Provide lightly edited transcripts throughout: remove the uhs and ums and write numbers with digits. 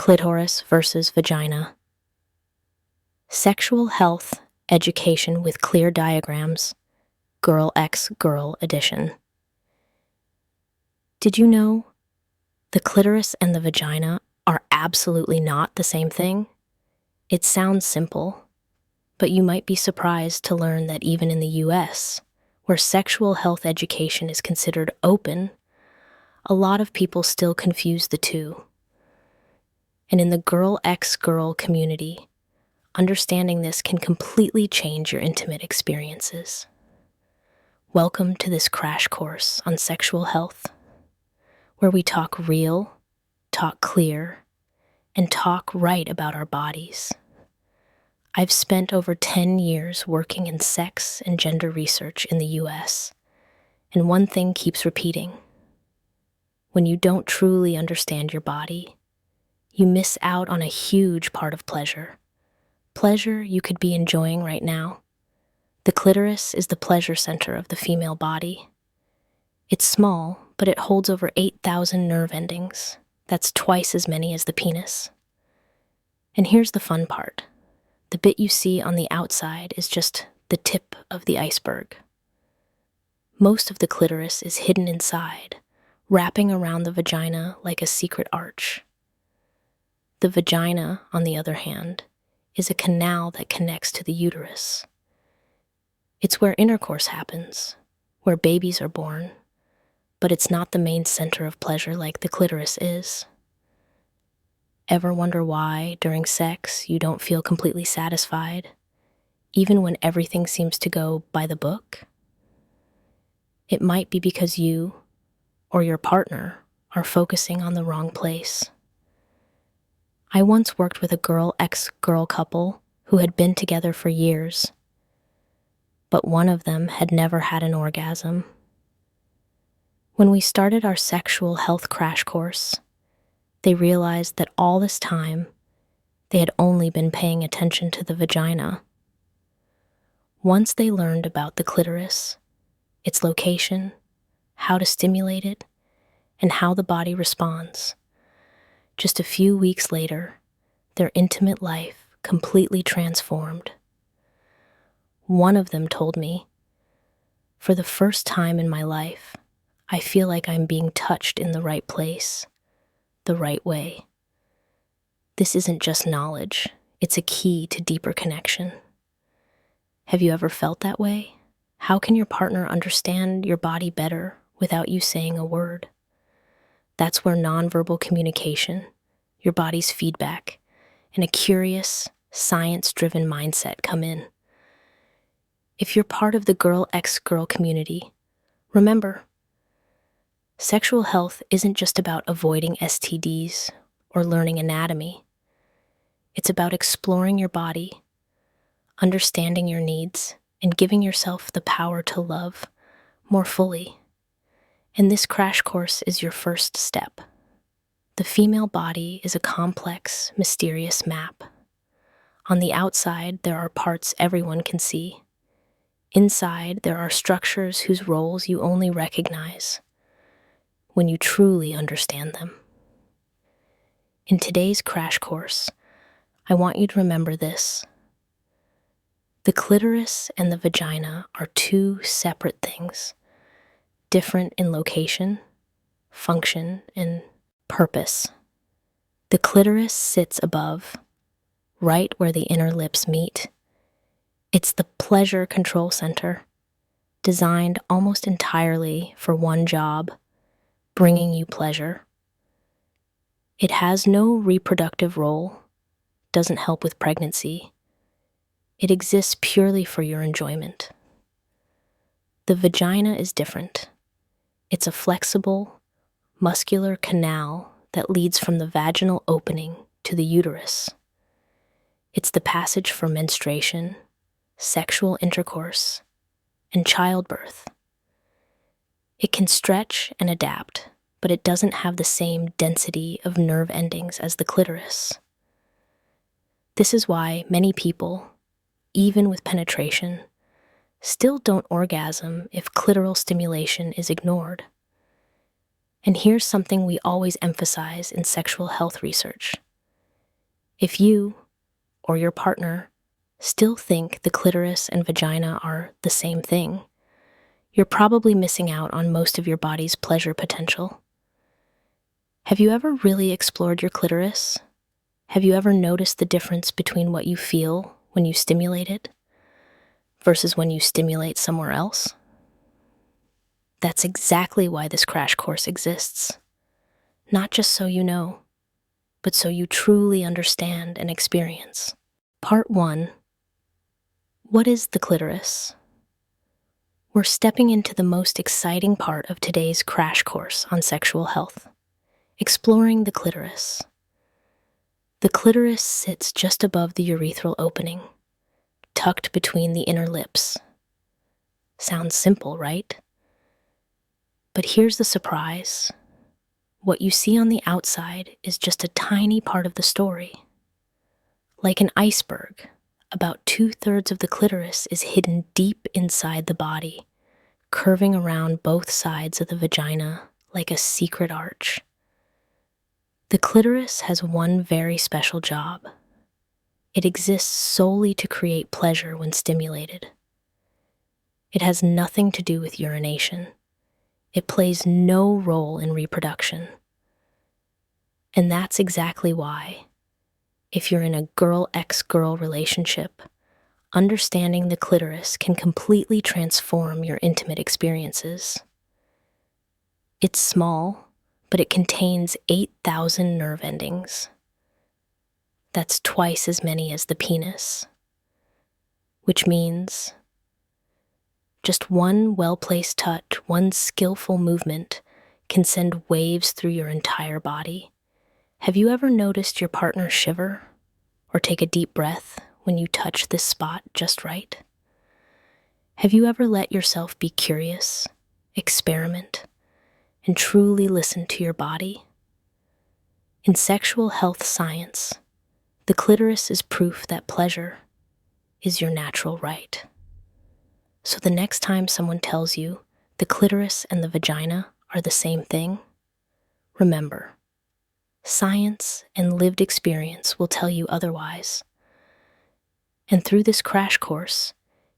Clitoris versus vagina. Sexual health education with clear diagrams. Girl X Girl edition. Did you know the clitoris and the vagina are absolutely not the same thing? It sounds simple, but you might be surprised to learn that even in the US, where sexual health education is considered open, a lot of people still confuse the two. And in the Girl X Girl community, understanding this can completely change your intimate experiences. Welcome to this crash course on sexual health, where we talk real, talk clear, and talk right about our bodies. I've spent over 10 years working in sex and gender research in the US, and one thing keeps repeating. When you don't truly understand your body, you miss out on a huge part of pleasure. Pleasure you could be enjoying right now. The clitoris is the pleasure center of the female body. It's small, but it holds over 8,000 nerve endings. That's twice as many as the penis. And here's the fun part. The bit you see on the outside is just the tip of the iceberg. Most of the clitoris is hidden inside, wrapping around the vagina like a secret arch. The vagina, on the other hand, is a canal that connects to the uterus. It's where intercourse happens, where babies are born, but it's not the main center of pleasure like the clitoris is. Ever wonder why, during sex, you don't feel completely satisfied, even when everything seems to go by the book? It might be because you, or your partner, are focusing on the wrong place. I once worked with a Girl X Girl couple who had been together for years, but one of them had never had an orgasm. When we started our sexual health crash course, they realized that all this time, they had only been paying attention to the vagina. Once they learned about the clitoris, its location, how to stimulate it, and how the body responds, just a few weeks later, their intimate life completely transformed. One of them told me, "For the first time in my life, I feel like I'm being touched in the right place, the right way." This isn't just knowledge, it's a key to deeper connection. Have you ever felt that way? How can your partner understand your body better without you saying a word? That's where nonverbal communication, your body's feedback, and a curious, science-driven mindset come in. If you're part of the Girl X Girl community, remember, sexual health isn't just about avoiding STDs or learning anatomy. It's about exploring your body, understanding your needs, and giving yourself the power to love more fully. And this crash course is your first step. The female body is a complex, mysterious map. On the outside, there are parts everyone can see. Inside, there are structures whose roles you only recognize when you truly understand them. In today's crash course, I want you to remember this. The clitoris and the vagina are two separate things, different in location, function, and purpose. The clitoris sits above, right where the inner lips meet. It's the pleasure control center, designed almost entirely for one job, bringing you pleasure. It has no reproductive role, doesn't help with pregnancy. It exists purely for your enjoyment. The vagina is different. It's a flexible, muscular canal that leads from the vaginal opening to the uterus. It's the passage for menstruation, sexual intercourse, and childbirth. It can stretch and adapt, but it doesn't have the same density of nerve endings as the clitoris. This is why many people, even with penetration, still don't orgasm if clitoral stimulation is ignored. And here's something we always emphasize in sexual health research. If you, or your partner, still think the clitoris and vagina are the same thing, you're probably missing out on most of your body's pleasure potential. Have you ever really explored your clitoris? Have you ever noticed the difference between what you feel when you stimulate it versus when you stimulate somewhere else? That's exactly why this crash course exists. Not just so you know, but so you truly understand and experience. Part 1. What is the clitoris? We're stepping into the most exciting part of today's crash course on sexual health, exploring the clitoris. The clitoris sits just above the urethral opening, tucked between the inner lips. Sounds simple, right? But here's the surprise. What you see on the outside is just a tiny part of the story. Like an iceberg, about 2/3 of the clitoris is hidden deep inside the body, curving around both sides of the vagina like a secret arch. The clitoris has one very special job. It exists solely to create pleasure when stimulated. It has nothing to do with urination. It plays no role in reproduction. And that's exactly why, if you're in a girl-ex-girl relationship, understanding the clitoris can completely transform your intimate experiences. It's small, but it contains 8,000 nerve endings. That's twice as many as the penis, which means just one well-placed touch, one skillful movement can send waves through your entire body. Have you ever noticed your partner shiver or take a deep breath when you touch this spot just right? Have you ever let yourself be curious, experiment, and truly listen to your body? In sexual health science, the clitoris is proof that pleasure is your natural right. So the next time someone tells you the clitoris and the vagina are the same thing, remember, science and lived experience will tell you otherwise. And through this crash course,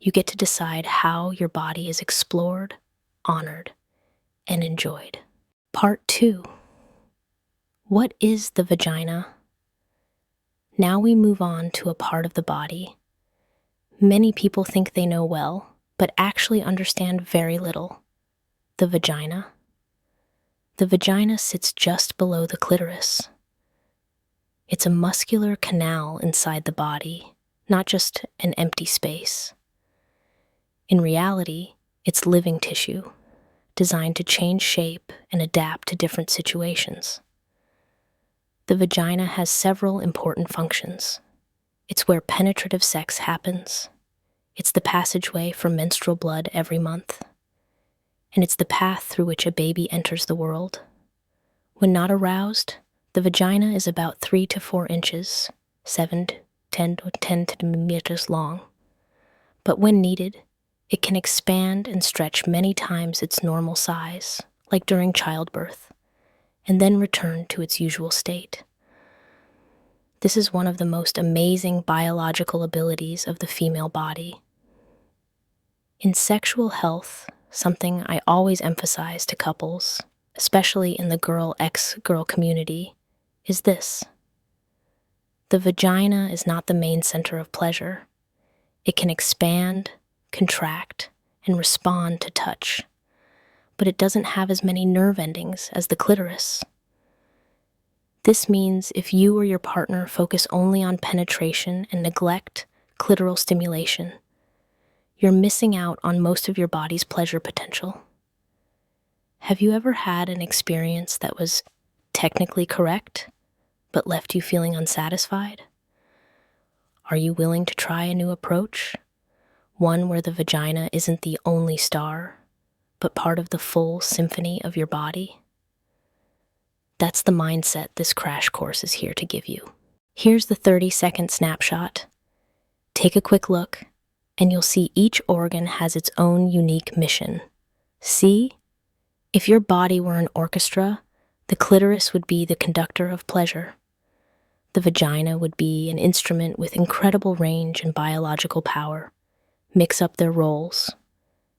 you get to decide how your body is explored, honored, and enjoyed. Part 2. What is the vagina? Now we move on to a part of the body many people think they know well, but actually understand very little: the vagina. The vagina sits just below the clitoris. It's a muscular canal inside the body, not just an empty space. In reality, it's living tissue, designed to change shape and adapt to different situations. The vagina has several important functions. It's where penetrative sex happens. It's the passageway for menstrual blood every month. And it's the path through which a baby enters the world. When not aroused, the vagina is about 3 to 4 inches, 7 to 10 centimeters long. But when needed, it can expand and stretch many times its normal size, like during childbirth, and then return to its usual state. This is one of the most amazing biological abilities of the female body. In sexual health, something I always emphasize to couples, especially in the girl-ex-girl community, is this: the vagina is not the main center of pleasure. It can expand, contract, and respond to touch, but it doesn't have as many nerve endings as the clitoris. This means if you or your partner focus only on penetration and neglect clitoral stimulation, you're missing out on most of your body's pleasure potential. Have you ever had an experience that was technically correct, but left you feeling unsatisfied? Are you willing to try a new approach? One where the vagina isn't the only star, but part of the full symphony of your body? That's the mindset this crash course is here to give you. Here's the 30-second snapshot. Take a quick look, and you'll see each organ has its own unique mission. See? If your body were an orchestra, the clitoris would be the conductor of pleasure. The vagina would be an instrument with incredible range and biological power. Mix up their roles,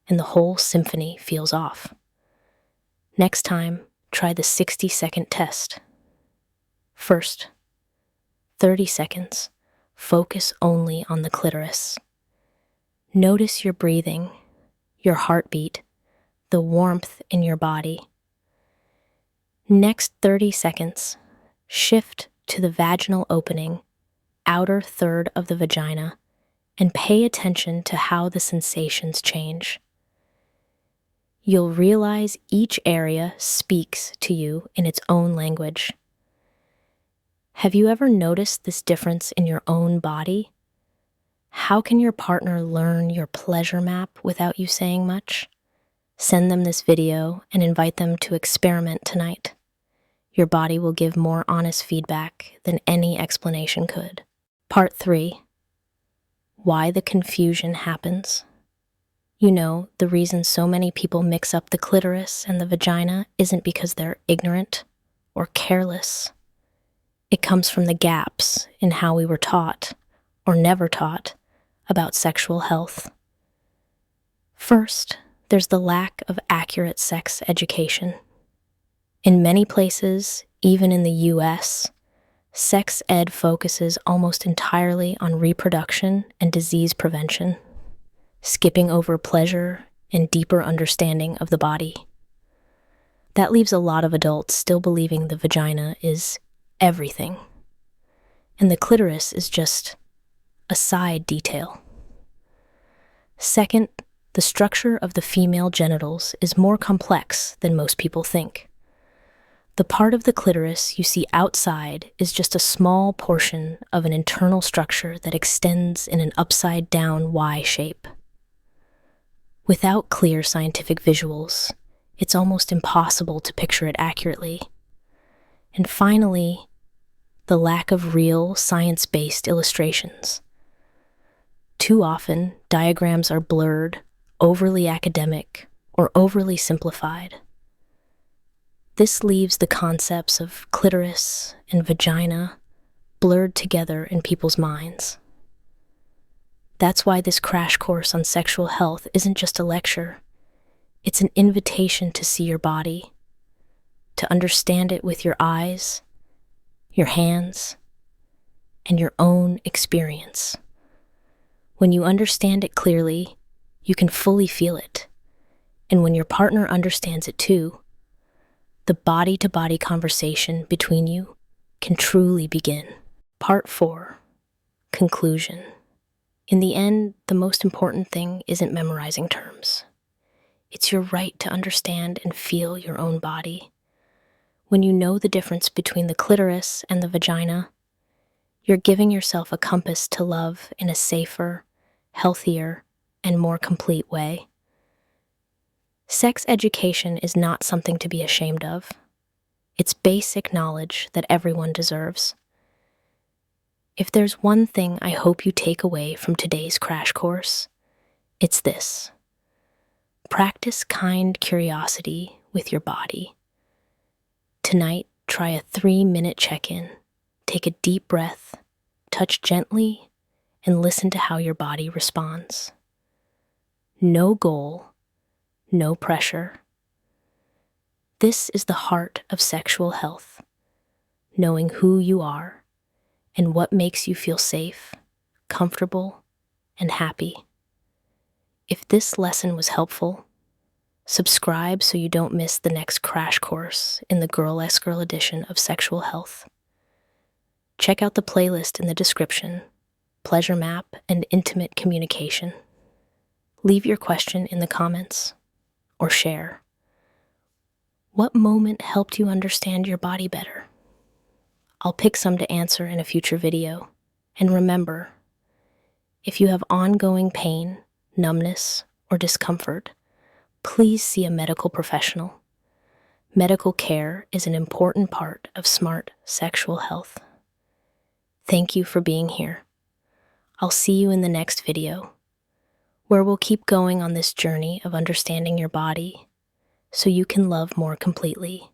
and the whole symphony feels off. Next time, try the 60-second test. First, 30 seconds, focus only on the clitoris. Notice your breathing, your heartbeat, the warmth in your body. Next 30 seconds, shift to the vaginal opening, outer third of the vagina, and pay attention to how the sensations change. You'll realize each area speaks to you in its own language. Have you ever noticed this difference in your own body? How can your partner learn your pleasure map without you saying much? Send them this video and invite them to experiment tonight. Your body will give more honest feedback than any explanation could. Part 3. Why the confusion happens. You know, the reason so many people mix up the clitoris and the vagina isn't because they're ignorant or careless. It comes from the gaps in how we were taught, or never taught, about sexual health. First, there's the lack of accurate sex education. In many places, even in the US, sex ed focuses almost entirely on reproduction and disease prevention, skipping over pleasure and deeper understanding of the body. That leaves a lot of adults still believing the vagina is everything, and the clitoris is just a side detail. Second, the structure of the female genitals is more complex than most people think. The part of the clitoris you see outside is just a small portion of an internal structure that extends in an upside-down Y shape. Without clear scientific visuals, it's almost impossible to picture it accurately. And finally, the lack of real science-based illustrations. Too often, diagrams are blurred, overly academic, or overly simplified. This leaves the concepts of clitoris and vagina blurred together in people's minds. That's why this crash course on sexual health isn't just a lecture. It's an invitation to see your body, to understand it with your eyes, your hands, and your own experience. When you understand it clearly, you can fully feel it. And when your partner understands it too, the body-to-body conversation between you can truly begin. Part 4. Conclusion. In the end, the most important thing isn't memorizing terms. It's your right to understand and feel your own body. When you know the difference between the clitoris and the vagina, you're giving yourself a compass to love in a safer, healthier, and more complete way. Sex education is not something to be ashamed of. It's basic knowledge that everyone deserves. If there's one thing I hope you take away from today's crash course, it's this. Practice kind curiosity with your body. Tonight, try a 3-minute check-in. Take a deep breath, touch gently, and listen to how your body responds. No goal, no pressure. This is the heart of sexual health, knowing who you are and what makes you feel safe, comfortable, and happy. If this lesson was helpful, subscribe so you don't miss the next crash course in the Girl X Girl edition of sexual health. Check out the playlist in the description, pleasure map, and intimate communication. Leave your question in the comments or share. What moment helped you understand your body better? I'll pick some to answer in a future video. And remember, if you have ongoing pain, numbness, or discomfort, please see a medical professional. Medical care is an important part of smart sexual health. Thank you for being here. I'll see you in the next video, where we'll keep going on this journey of understanding your body so you can love more completely.